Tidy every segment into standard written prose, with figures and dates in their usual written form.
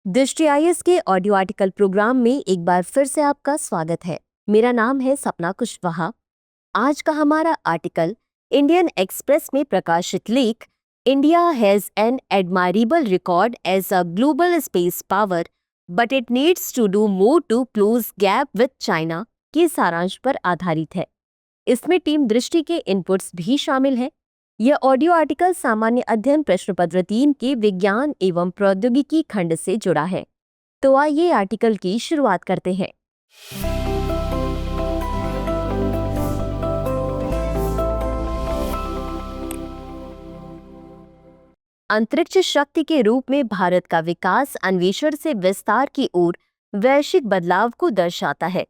दृष्टि आईएएस के audio article programme में एक बार फिर से आपका स्वागत है। मेरा नाम है सपना कुशवाहा। आज का हमारा आर्टिकल इंडियन एक्सप्रेस में प्रकाशित लेख India has an admirable record as a global space power but it needs to do more to close gap with China के सारांश पर आधारित है। इसमें टीम दृष्टि के इनपुट्स भी शामिल हैं। यह ऑडियो आर्टिकल सामान्य अध्ययन प्रश्न पत्र 3 के विज्ञान एवं प्रौद्योगिकी खंड से जुड़ा है। तो आइए आर्टिकल की शुरुआत करते हैं। अंतरिक्ष शक्ति के रूप में भारत का विकास अन्वेषण से विस्तार की ओर वैश्विक बदलाव को दर्शाता है।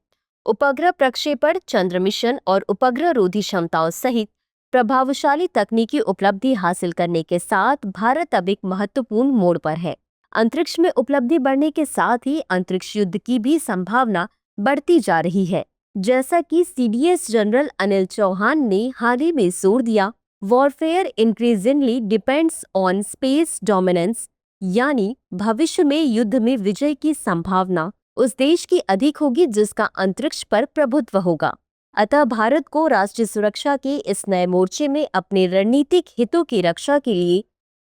उपग्रह प्रक्षेपण, चंद्र मिशन और उपग्रह रोधी क्षमताओं सहित प्रभावशाली तकनीकी उपलब्धि हासिल करने के साथ भारत अब एक महत्वपूर्ण मोड़ पर है। अंतरिक्ष में उपलब्धि बढ़ने के साथ ही अंतरिक्ष युद्ध की भी संभावना बढ़ती जा रही है। जैसा कि सीडीएस जनरल अनिल चौहान ने हाल ही में जोर दिया, warfare increasingly depends on space dominance, यानी भविष्य में युद्ध में विजय की संभावना उस देश की अधिक होगी जिसका अंतरिक्ष पर प्रभुत्व होगा। अतः भारत को राष्ट्रीय सुरक्षा के इस नए मोर्चे में अपने रणनीतिक हितों की रक्षा के लिए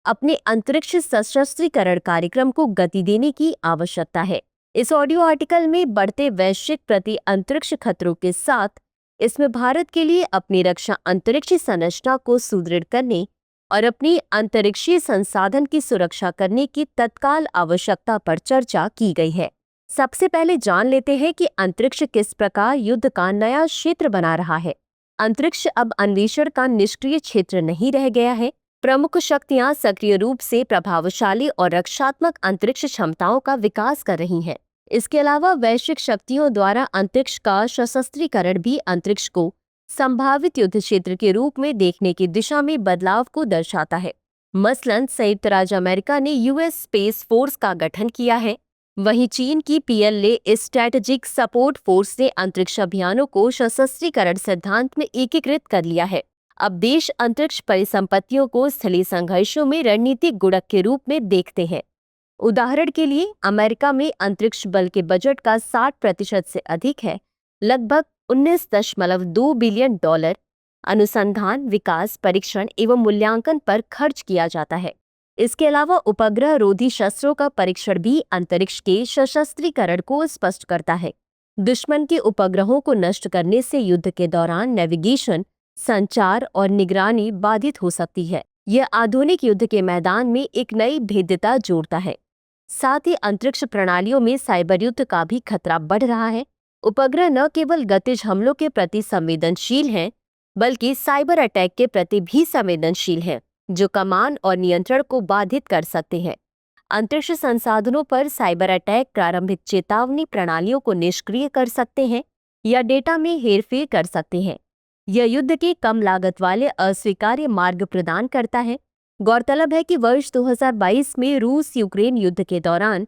अपने अंतरिक्ष सशस्त्रीकरण कार्यक्रम को गति देने की आवश्यकता है। इस ऑडियो आर्टिकल में बढ़ते वैश्विक प्रति अंतरिक्ष खतरों के साथ इसमें भारत के लिए अपनी रक्षा अंतरिक्ष संरचना को सुदृढ़ करने और अपनी अंतरिक्षीय संसाधन की सुरक्षा करने की तत्काल आवश्यकता पर चर्चा की गई है। सबसे पहले जान लेते हैं कि अंतरिक्ष किस प्रकार युद्ध का नया क्षेत्र बना रहा है। अंतरिक्ष अब अन्वेषण का निष्क्रिय क्षेत्र नहीं रह गया है। प्रमुख शक्तियां सक्रिय रूप से प्रभावशाली और रक्षात्मक अंतरिक्ष क्षमताओं का विकास कर रही हैं। इसके अलावा वैश्विक शक्तियों द्वारा अंतरिक्ष का सशस्त्रीकरण भी अंतरिक्ष को संभावित युद्ध क्षेत्र के रूप में देखने की दिशा में बदलाव को दर्शाता है। मसलन संयुक्त राज्य अमेरिका ने यूएस स्पेस फोर्स का गठन किया है, वहीं चीन की पीएलए स्ट्रैटेजिक सपोर्ट फोर्स ने अंतरिक्ष अभियानों को सशस्त्रीकरण सिद्धांत में एकीकृत कर लिया है। अब देश अंतरिक्ष परिसंपत्तियों को स्थलीय संघर्षों में रणनीतिक गुणक के रूप में देखते हैं। उदाहरण के लिए अमेरिका में अंतरिक्ष बल के बजट का 60% से अधिक है, लगभग $19.2 बिलियन अनुसंधान, विकास, परीक्षण एवं मूल्यांकन पर खर्च किया जाता है। इसके अलावा उपग्रह रोधी शस्त्रों का परीक्षण भी अंतरिक्ष के सशस्त्रीकरण को स्पष्ट करता है। दुश्मन के उपग्रहों को नष्ट करने से युद्ध के दौरान नेविगेशन, संचार और निगरानी बाधित हो सकती है। यह आधुनिक युद्ध के मैदान में एक नई भेद्यता जोड़ता है। साथ ही अंतरिक्ष प्रणालियों में साइबर युद्ध का भी खतरा बढ़ रहा है। उपग्रह न केवल गतिज हमलों के प्रति संवेदनशील हैं, बल्कि साइबर अटैक के प्रति भी संवेदनशील हैं, जो कमान और नियंत्रण को बाधित कर सकते हैं। अंतरिक्ष संसाधनों पर साइबर अटैक प्रारंभिक चेतावनी प्रणालियों को निष्क्रिय कर सकते हैं या डेटा में हेरफेर कर सकते हैं। यह युद्ध के कम लागत वाले अस्वीकार्य मार्ग प्रदान करता है। गौरतलब है कि वर्ष 2022 में रूस यूक्रेन युद्ध के दौरान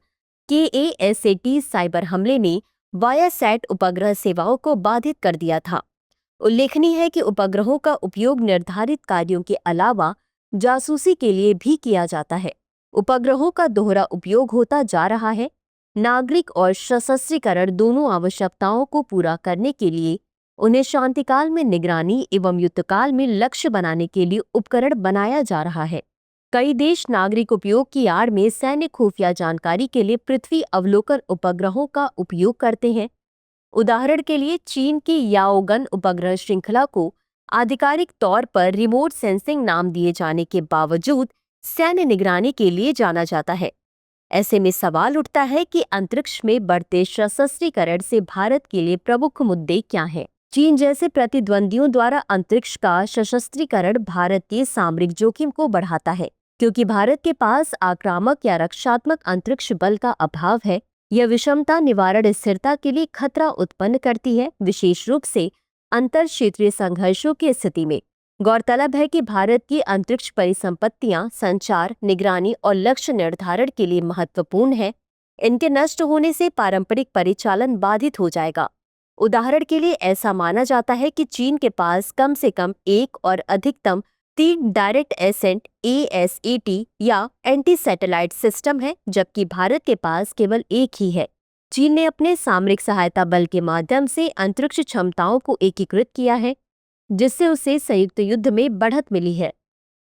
KASAT साइबर हमले ने वायासैट उपग्रह सेवाओं को बाधित कर दिया था। उल्लेखनीय है कि उपग्रहों का उपयोग निर्धारित कार्यों के अलावा जासूसी के लिए भी किया जाता है। उपग्रहों का दोहरा उपयोग होता जा रहा है। नागरिक और सशस्त्रीकरण दोनों आवश्यकताओं को पूरा करने के लिए उन्हें शांतिकाल में निगरानी एवं युद्धकाल में लक्ष्य बनाने के लिए उपकरण बनाया जा रहा है। कई देश नागरिक उपयोग की आड़ में सैन्य खुफिया जानकारी के लिए पृथ्वी अवलोकन उपग्रहों का उपयोग करते हैं। उदाहरण के लिए चीन की याओगन उपग्रह श्रृंखला को आधिकारिक तौर पर रिमोट सेंसिंग नाम दिए जाने के बावजूद सैन्य निगरानी के लिए जाना जाता है। ऐसे में सवाल उठता है कि अंतरिक्ष में बढ़ते सशस्त्रीकरण से भारत के लिए प्रमुख मुद्दे क्या हैं? चीन जैसे प्रतिद्वंदियों द्वारा अंतरिक्ष का सशस्त्रीकरण भारत के सामरिक जोखिम को बढ़ाता है, क्योंकि भारत के पास आक्रामक या रक्षात्मक अंतरिक्ष बल का अभाव है। यह विषमता निवारण स्थिरता के लिए खतरा उत्पन्न करती है, विशेष रूप से अंतर क्षेत्रीय संघर्षों की स्थिति में। गौरतलब है कि भारत की अंतरिक्ष परिसंपत्तियां संचार, निगरानी और लक्ष्य निर्धारण के लिए महत्वपूर्ण है। इनके नष्ट होने से पारंपरिक परिचालन बाधित हो जाएगा। उदाहरण के लिए ऐसा माना जाता है कि चीन के पास कम से कम एक और अधिकतम शक्ति डायरेक्ट एसेंट ASAT या एंटी सैटेलाइट सिस्टम है, जबकि भारत के पास केवल एक ही है। चीन ने अपने सामरिक सहायता बल के माध्यम से अंतरिक्ष क्षमताओं को एकीकृत किया है, जिससे उसे संयुक्त युद्ध में बढ़त मिली है।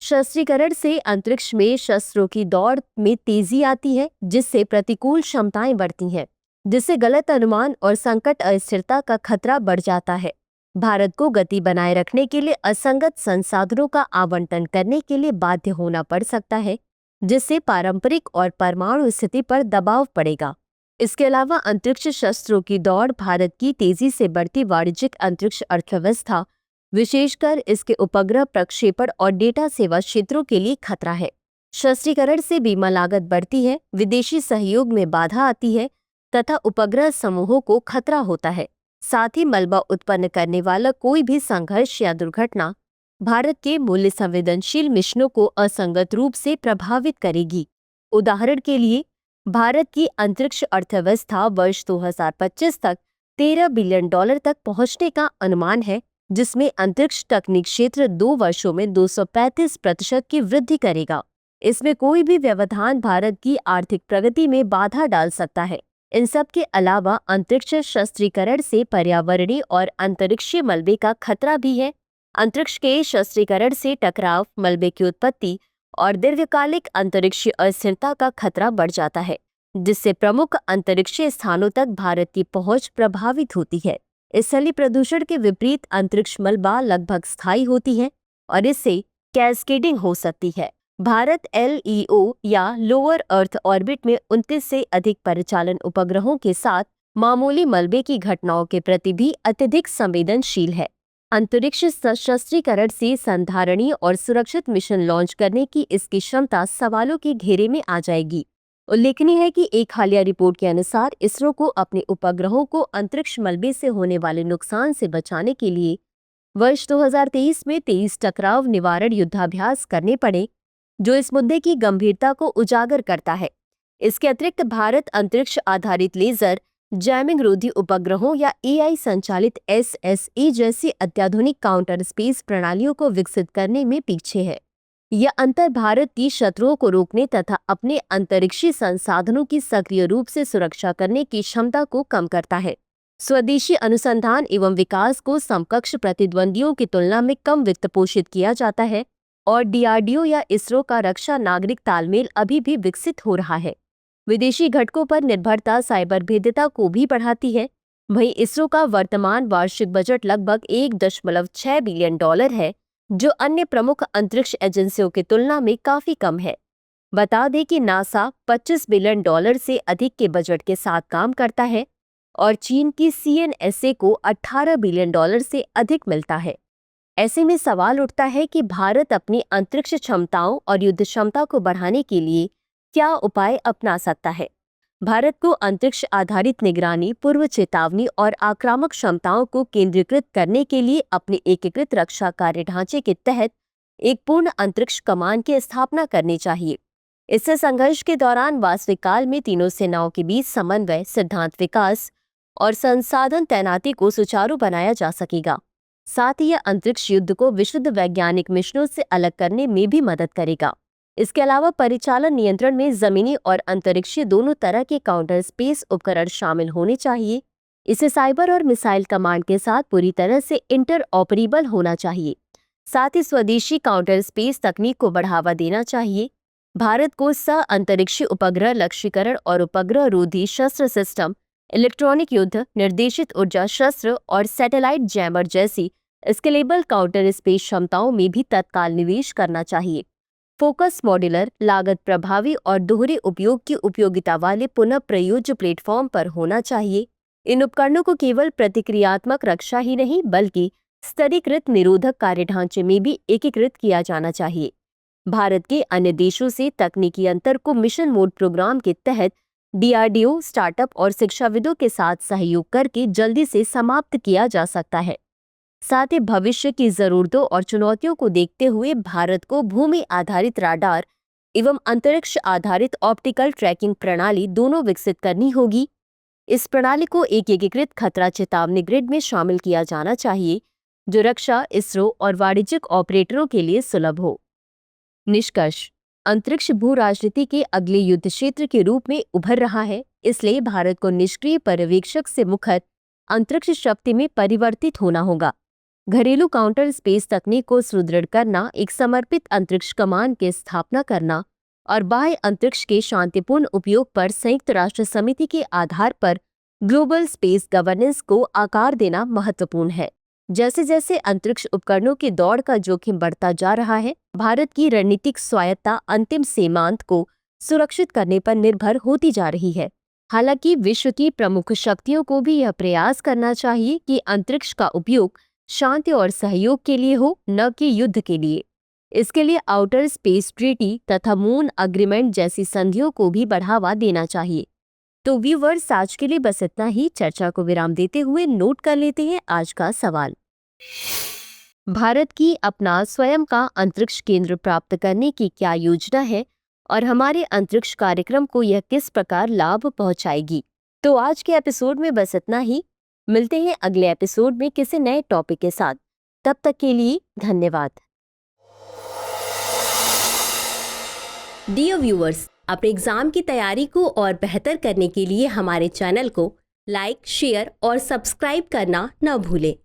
शस्त्रीकरण से अंतरिक्ष में शस्त्रों की दौड़ में तेजी आती है, जिससे प्रतिकूल क्षमताएं बढ़ती हैं, जिससे गलत अनुमान और संकट अस्थिरता का खतरा बढ़ जाता है। भारत को गति बनाए रखने के लिए असंगत संसाधनों का आवंटन करने के लिए बाध्य होना पड़ सकता है, जिससे पारंपरिक और परमाणु स्थिति पर दबाव पड़ेगा। इसके अलावा अंतरिक्ष शस्त्रों की दौड़ भारत की तेजी से बढ़ती वाणिज्यिक अंतरिक्ष अर्थव्यवस्था, विशेषकर इसके उपग्रह प्रक्षेपण और डेटा सेवा क्षेत्रों के लिए खतरा है। शस्त्रीकरण से बीमा लागत बढ़ती है, विदेशी सहयोग में बाधा आती है तथा उपग्रह समूहों को खतरा होता है। साथ ही मलबा उत्पन्न करने वाला कोई भी संघर्ष या दुर्घटना भारत के मूल्य संवेदनशील मिशनों को असंगत रूप से प्रभावित करेगी। उदाहरण के लिए, भारत की अंतरिक्ष अर्थव्यवस्था वर्ष 2025 तक $13 बिलियन तक पहुंचने का अनुमान है, जिसमें अंतरिक्ष तकनीक क्षेत्र 2 वर्षों में 235% की वृद्धि करेगा। इसमें कोई भी व्यवधान भारत की आर्थिक प्रगति में बाधा डाल सकता है। इन सब के अलावा अंतरिक्ष शस्त्रीकरण से पर्यावरणीय और अंतरिक्षीय मलबे का खतरा भी है। अंतरिक्ष के शस्त्रीकरण से टकराव, मलबे की उत्पत्ति और दीर्घकालिक अंतरिक्षीय अस्थिरता का खतरा बढ़ जाता है, जिससे प्रमुख अंतरिक्षीय स्थानों तक भारत की पहुंच प्रभावित होती है। स्थलीय प्रदूषण के विपरीत अंतरिक्ष मलबा लगभग स्थायी होती है और इससे कैस्केडिंग हो सकती है। भारत LEO या लोअर अर्थ ऑर्बिट में 29 से अधिक परिचालन उपग्रहों के साथ मामूली मलबे की घटनाओं के प्रति भी अत्यधिक संवेदनशील है। अंतरिक्ष सशस्त्रीकरण से संधारणीय और सुरक्षित मिशन लॉन्च करने की इसकी क्षमता सवालों के घेरे में आ जाएगी। उल्लेखनीय है कि एक हालिया रिपोर्ट के अनुसार इसरो को अपने उपग्रहों को अंतरिक्ष मलबे से होने वाले नुकसान से बचाने के लिए वर्ष 2023 में 23 टकराव निवारण युद्धाभ्यास करने पड़े, जो इस मुद्दे की गंभीरता को उजागर करता है। इसके अतिरिक्त भारत अंतरिक्ष आधारित लेजर, जैमिंग रोधी उपग्रहों या AI संचालित SSA जैसी अत्याधुनिक काउंटर स्पेस प्रणालियों को विकसित करने में पीछे है। यह अंतर भारत की शत्रुओं को रोकने तथा अपने अंतरिक्षीय संसाधनों की सक्रिय रूप से सुरक्षा करने की क्षमता को कम करता है। स्वदेशी अनुसंधान एवं विकास को समकक्ष प्रतिद्वंदियों की तुलना में कम वित्त पोषित किया जाता है और DRDO या इसरो का रक्षा नागरिक तालमेल अभी भी विकसित हो रहा है। विदेशी घटकों पर निर्भरता साइबर भेद्यता को भी बढ़ाती है। वहीं इसरो का वर्तमान वार्षिक बजट लगभग $1.6 बिलियन है, जो अन्य प्रमुख अंतरिक्ष एजेंसियों की तुलना में काफी कम है। बता दें कि नासा $25 बिलियन से अधिक के बजट के साथ काम करता है और चीन की CNSA को $18 बिलियन से अधिक मिलता है। ऐसे में सवाल उठता है कि भारत अपनी अंतरिक्ष क्षमताओं और युद्ध क्षमता को बढ़ाने के लिए क्या उपाय अपना सकता है। भारत को अंतरिक्ष आधारित निगरानी, पूर्व चेतावनी और आक्रामक क्षमताओं को केंद्रीकृत करने के लिए अपने एकीकृत रक्षा कार्य ढांचे के तहत एक पूर्ण अंतरिक्ष कमान की स्थापना करनी चाहिए। इससे संघर्ष के दौरान वास्तविक काल में तीनों सेनाओं के बीच समन्वय, सिद्धांत विकास और संसाधन तैनाती को सुचारू बनाया जा सकेगा। साथ ही यह अंतरिक्ष युद्ध को विशुद्ध वैज्ञानिक मिशनों से अलग करने में भी मदद करेगा। इसके अलावा परिचालन नियंत्रण में जमीनी और अंतरिक्षीय दोनों तरह के काउंटर स्पेस उपकरण शामिल होने चाहिए। इसे साइबर और मिसाइल कमांड के साथ पूरी तरह से इंटरऑपरेबल होना चाहिए। साथ ही स्वदेशी काउंटर स्पेस तकनीक को बढ़ावा देना चाहिए। भारत को अंतरिक्षीय उपग्रह लक्ष्यीकरण और उपग्रह रोधी शस्त्र सिस्टम, इलेक्ट्रॉनिक युद्ध, निर्देशित ऊर्जा शस्त्र और सैटेलाइट जैमर जैसी स्केलेबल काउंटर स्पेस क्षमताओं में भी तत्काल निवेश करना चाहिए। फोकस मॉड्यूलर, लागत प्रभावी और दोहरे उपयोग की उपयोगिता वाले पुनः प्रयोज्य प्लेटफॉर्म पर होना चाहिए। इन उपकरणों को केवल प्रतिक्रियात्मक रक्षा ही नहीं बल्कि स्तरीकृत निरोधक कार्य ढांचे में भी एकीकृत किया जाना चाहिए। भारत के अन्य देशों से तकनीकी अंतर को मिशन मोड प्रोग्राम के तहत DRDO, स्टार्टअप और शिक्षाविदों के साथ सहयोग करके जल्दी से समाप्त किया जा सकता है। साथ ही भविष्य की जरूरतों और चुनौतियों को देखते हुए भारत को भूमि आधारित राडार एवं अंतरिक्ष आधारित ऑप्टिकल ट्रैकिंग प्रणाली दोनों विकसित करनी होगी। इस प्रणाली को एक एकीकृत खतरा चेतावनी ग्रिड में शामिल किया जाना चाहिए, जो रक्षा, इसरो और वाणिज्यिक ऑपरेटरों के लिए सुलभ हो। निष्कर्ष: अंतरिक्ष भू राजनीति के अगले युद्ध क्षेत्र के रूप में उभर रहा है, इसलिए भारत को निष्क्रिय पर्यवेक्षक से मुखर अंतरिक्ष शक्ति में परिवर्तित होना होगा। घरेलू काउंटर स्पेस तकनीक को सुदृढ़ करना, एक समर्पित अंतरिक्ष कमान की स्थापना करना और बाह्य अंतरिक्ष के शांतिपूर्ण उपयोग पर संयुक्त राष्ट्र समिति के आधार पर ग्लोबल स्पेस गवर्नेंस को आकार देना महत्वपूर्ण है। जैसे जैसे अंतरिक्ष उपकरणों की दौड़ का जोखिम बढ़ता जा रहा है, भारत की रणनीतिक स्वायत्तता अंतिम सीमांत को सुरक्षित करने पर निर्भर होती जा रही है। हालांकि विश्व की प्रमुख शक्तियों को भी यह प्रयास करना चाहिए कि अंतरिक्ष का उपयोग शांति और सहयोग के लिए हो, न कि युद्ध के लिए। इसके लिए आउटर स्पेस ट्रीटी तथा मून अग्रीमेंट जैसी संधियों को भी बढ़ावा देना चाहिए। तो व्यूअर्स, आज के लिए बस इतना ही। चर्चा को विराम देते हुए नोट कर लेते हैं आज का सवाल। भारत की अपना स्वयं का अंतरिक्ष केंद्र प्राप्त करने की क्या योजना है और हमारे अंतरिक्ष कार्यक्रम को यह किस प्रकार लाभ पहुंचाएगी? तो आज के एपिसोड में बस इतना ही। मिलते हैं अगले एपिसोड में किसी नए टॉपिक के साथ। तब तक के लिए धन्यवाद। डियर व्यूअर्स, अपने एग्जाम की तैयारी को और बेहतर करने के लिए हमारे चैनल को लाइक, शेयर और सब्सक्राइब करना न भूलें।